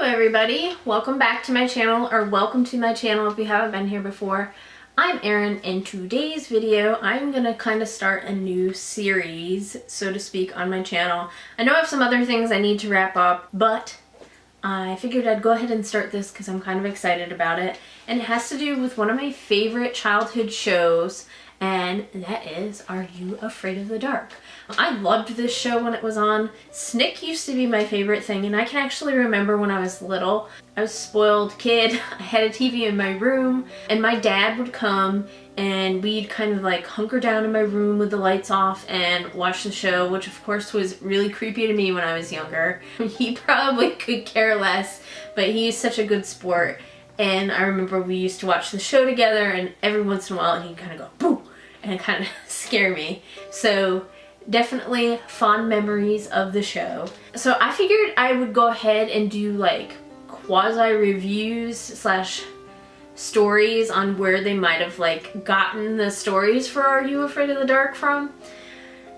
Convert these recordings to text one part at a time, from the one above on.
Hello everybody, welcome back to my channel, or welcome to my channel if you haven't been here before. I'm Erin. In today's video I'm gonna kind of start a new series, so to speak, on my channel. I know I have some other things I need to wrap up, but I figured I'd go ahead and start this because I'm kind of excited about it. And it has to do with one of my favorite childhood shows, and that is Are You Afraid of the Dark? I loved this show when it was on. Snick used to be my favorite thing, and I can actually remember when I was little. I was a spoiled kid. I had a TV in my room, and my dad would come and we'd kind of like hunker down in my room with the lights off and watch the show, which of course was really creepy to me when I was younger. He probably could care less, but he's such a good sport. And I remember we used to watch the show together, and every once in a while he'd kind of go boo and kind of scare me. So definitely fond memories of the show. So I figured I would go ahead and do like quasi reviews slash stories on where they might have like gotten the stories for Are You Afraid of the Dark from.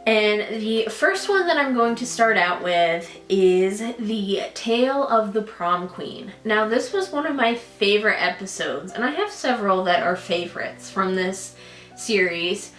And the first one that I'm going to start out with is the Tale of the Prom Queen. Now this was one of my favorite episodes, and I have several that are favorites from this series,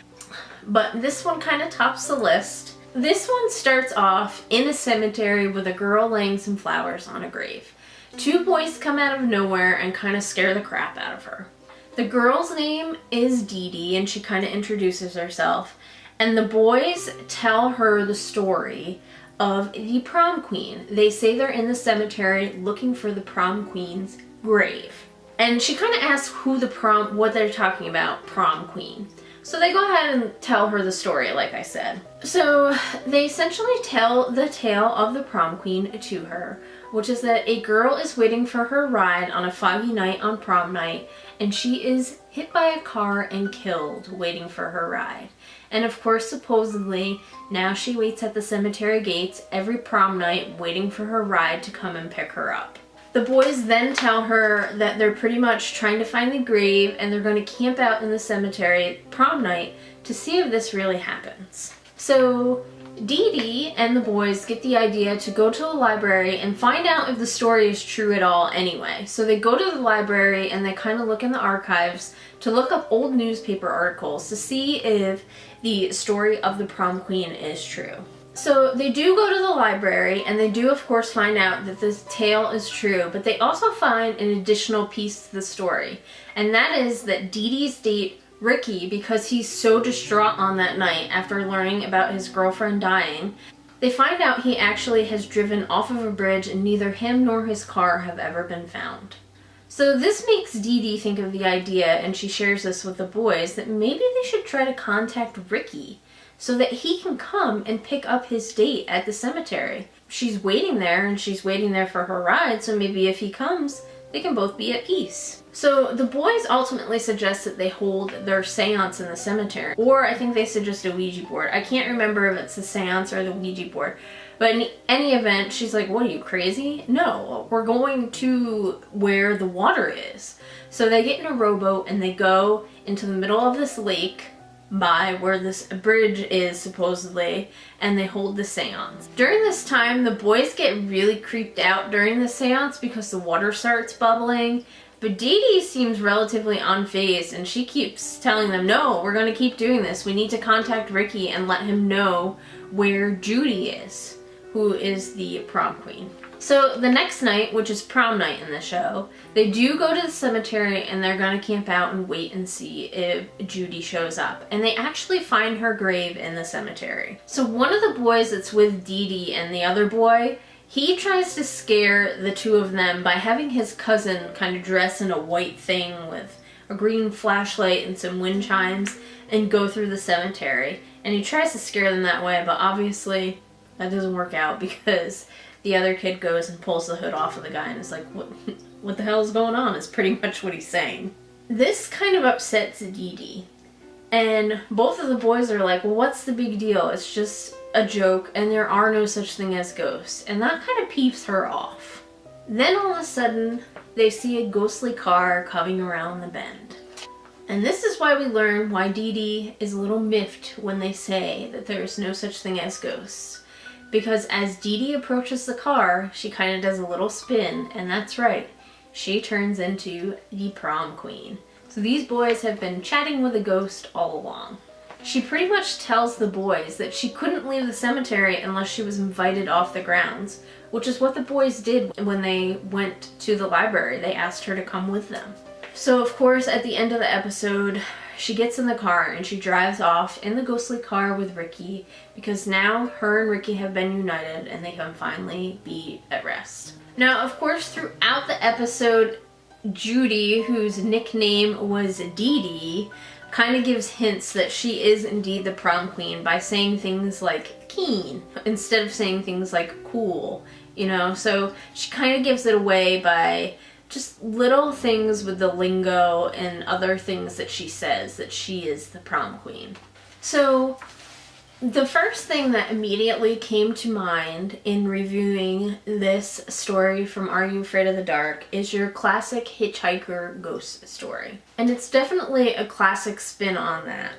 but this one kind of tops the list. This one starts off in a cemetery with a girl laying some flowers on a grave. Two boys come out of nowhere and kind of scare the crap out of her. The girl's name is Dee Dee, and she kind of introduces herself. And the boys tell her the story of the prom queen. They say they're in the cemetery looking for the prom queen's grave. And she kind of asks what they're talking about, prom queen. So they go ahead and tell her the story, like I said. So they essentially tell the tale of the prom queen to her, which is that a girl is waiting for her ride on a foggy night on prom night, and she is hit by a car and killed waiting for her ride. And of course, supposedly, now she waits at the cemetery gates every prom night waiting for her ride to come and pick her up. The boys then tell her that they're pretty much trying to find the grave, and they're going to camp out in the cemetery prom night to see if this really happens. So Dee Dee and the boys get the idea to go to the library and find out if the story is true at all anyway. So they go to the library and they kind of look in the archives to look up old newspaper articles to see if the story of the prom queen is true. So they do go to the library, and they do of course find out that this tale is true, but they also find an additional piece to the story, and that is that Dee Dee's date Ricky, because he's so distraught on that night after learning about his girlfriend dying, they find out he actually has driven off of a bridge and neither him nor his car have ever been found. So this makes Dee Dee think of the idea, and she shares this with the boys, that maybe they should try to contact Ricky so that he can come and pick up his date at the cemetery. She's waiting there, and she's waiting there for her ride, so maybe if he comes, they can both be at peace. So the boys ultimately suggest that they hold their seance in the cemetery, or I think they suggest a Ouija board. I can't remember if it's the seance or the Ouija board. But in any event, she's like, what are you, crazy? No, we're going to where the water is. So they get in a rowboat and they go into the middle of this lake by where this bridge is supposedly, and they hold the seance. During this time, the boys get really creeped out during the seance because the water starts bubbling, but Dee Dee seems relatively unfazed, and she keeps telling them, no, we're going to keep doing this. We need to contact Ricky and let him know where Judy is, who is the prom queen. So the next night, which is prom night in the show, they do go to the cemetery and they're going to camp out and wait and see if Judy shows up. And they actually find her grave in the cemetery. So one of the boys that's with Dee Dee and the other boy, he tries to scare the two of them by having his cousin kind of dress in a white thing with a green flashlight and some wind chimes and go through the cemetery. And he tries to scare them that way, but obviously that doesn't work out because the other kid goes and pulls the hood off of the guy and is like, what the hell is going on? Is pretty much what he's saying. This kind of upsets Dee Dee. And both of the boys are like, well, what's the big deal? It's just a joke and there are no such thing as ghosts. And that kind of peeves her off. Then all of a sudden, they see a ghostly car coming around the bend. And this is why we learn why Dee Dee is a little miffed when they say that there is no such thing as ghosts. because as Dee Dee approaches the car, she kind of does a little spin, and that's right, she turns into the prom queen. So these boys have been chatting with a ghost all along. She pretty much tells the boys that she couldn't leave the cemetery unless she was invited off the grounds, which is what the boys did when they went to the library. They asked her to come with them. So of course, at the end of the episode, she gets in the car and she drives off in the ghostly car with Ricky, because now her and Ricky have been united and they can finally be at rest. Now, of course, throughout the episode, Judy, whose nickname was Dee Dee, kind of gives hints that she is indeed the prom queen by saying things like keen instead of saying things like cool, you know? So she kind of gives it away by just little things with the lingo and other things that she says, that she is the prom queen. So the first thing that immediately came to mind in reviewing this story from Are You Afraid of the Dark is your classic hitchhiker ghost story. And it's definitely a classic spin on that.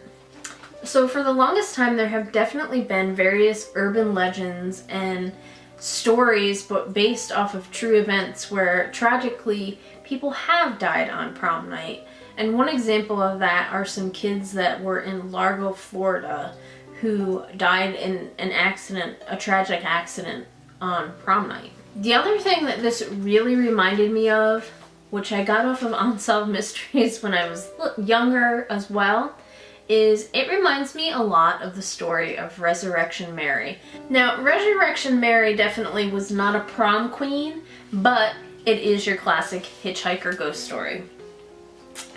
So for the longest time, there have definitely been various urban legends and stories, but based off of true events where tragically people have died on prom night. And one example of that are some kids that were in Largo, Florida, who died in an accident, a tragic accident on prom night. The other thing that this really reminded me of, which I got off of Unsolved Mysteries when I was younger as well, is it reminds me a lot of the story of Resurrection Mary. Now, Resurrection Mary definitely was not a prom queen, but it is your classic hitchhiker ghost story.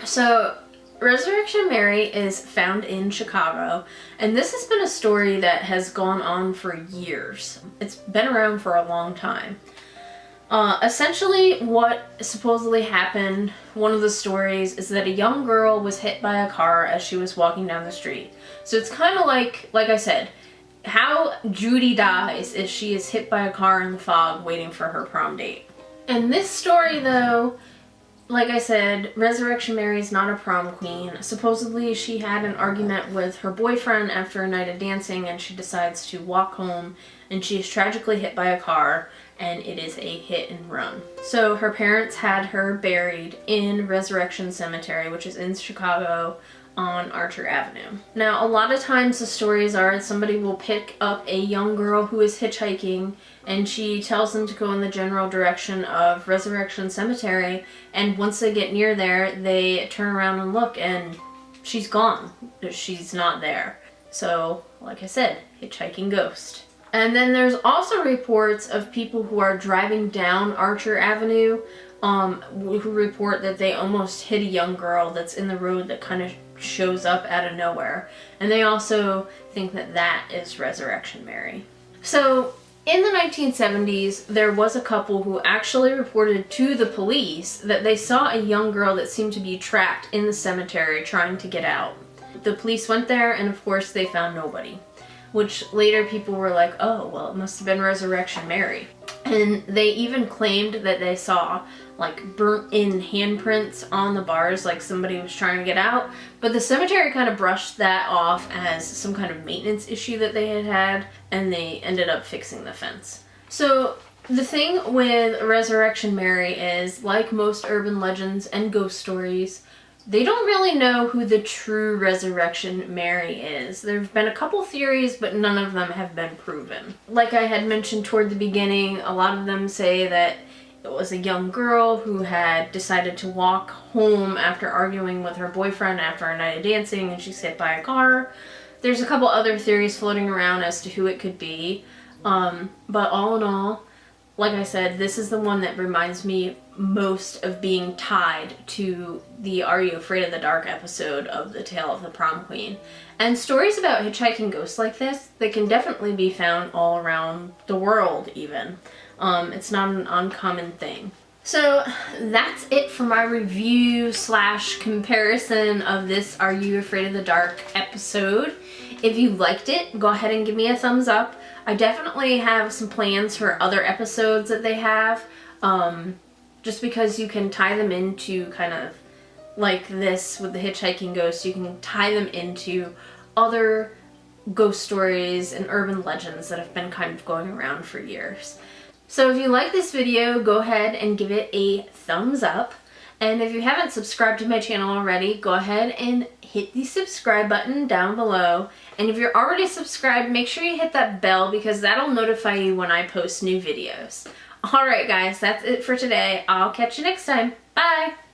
So, Resurrection Mary is found in Chicago, and this has been a story that has gone on for years. It's been around for a long time. Essentially, what supposedly happened, one of the stories, is that a young girl was hit by a car as she was walking down the street. So it's kind of like I said, how Judy dies is she is hit by a car in the fog waiting for her prom date. And this story, though, like I said, Resurrection Mary is not a prom queen. Supposedly, she had an argument with her boyfriend after a night of dancing, and she decides to walk home, and she is tragically hit by a car, and it is a hit and run. So her parents had her buried in Resurrection Cemetery, which is in Chicago on Archer Avenue. Now, a lot of times the stories are somebody will pick up a young girl who is hitchhiking, and she tells them to go in the general direction of Resurrection Cemetery, and once they get near there, they turn around and look, and she's gone. She's not there. So, like I said, hitchhiking ghost. And then there's also reports of people who are driving down Archer Avenue who report that they almost hit a young girl that's in the road that kind of shows up out of nowhere. And they also think that that is Resurrection Mary. So in the 1970s, there was a couple who actually reported to the police that they saw a young girl that seemed to be trapped in the cemetery trying to get out. The police went there, and of course they found nobody. Which later people were like, oh, well, it must have been Resurrection Mary. And they even claimed that they saw like burnt in handprints on the bars, like somebody was trying to get out. But the cemetery kind of brushed that off as some kind of maintenance issue that they had, and they ended up fixing the fence. So the thing with Resurrection Mary is, like most urban legends and ghost stories, they don't really know who the true Resurrection Mary is. There have been a couple theories, but none of them have been proven. Like I had mentioned toward the beginning, a lot of them say that it was a young girl who had decided to walk home after arguing with her boyfriend after a night of dancing, and she's hit by a car. There's a couple other theories floating around as to who it could be. But all in all, like I said, this is the one that reminds me most of being tied to the Are You Afraid of the Dark episode of The Tale of the Prom Queen. And stories about hitchhiking ghosts like this, they can definitely be found all around the world even. It's not an uncommon thing. So that's it for my review / comparison of this Are You Afraid of the Dark episode. If you liked it, go ahead and give me a thumbs up. I definitely have some plans for other episodes that they have, just because you can tie them into kind of like this with the hitchhiking ghost. You can tie them into other ghost stories and urban legends that have been kind of going around for years. So if you like this video, go ahead and give it a thumbs up. And if you haven't subscribed to my channel already, go ahead and hit the subscribe button down below. And if you're already subscribed, make sure you hit that bell because that'll notify you when I post new videos. Alright guys, that's it for today. I'll catch you next time. Bye!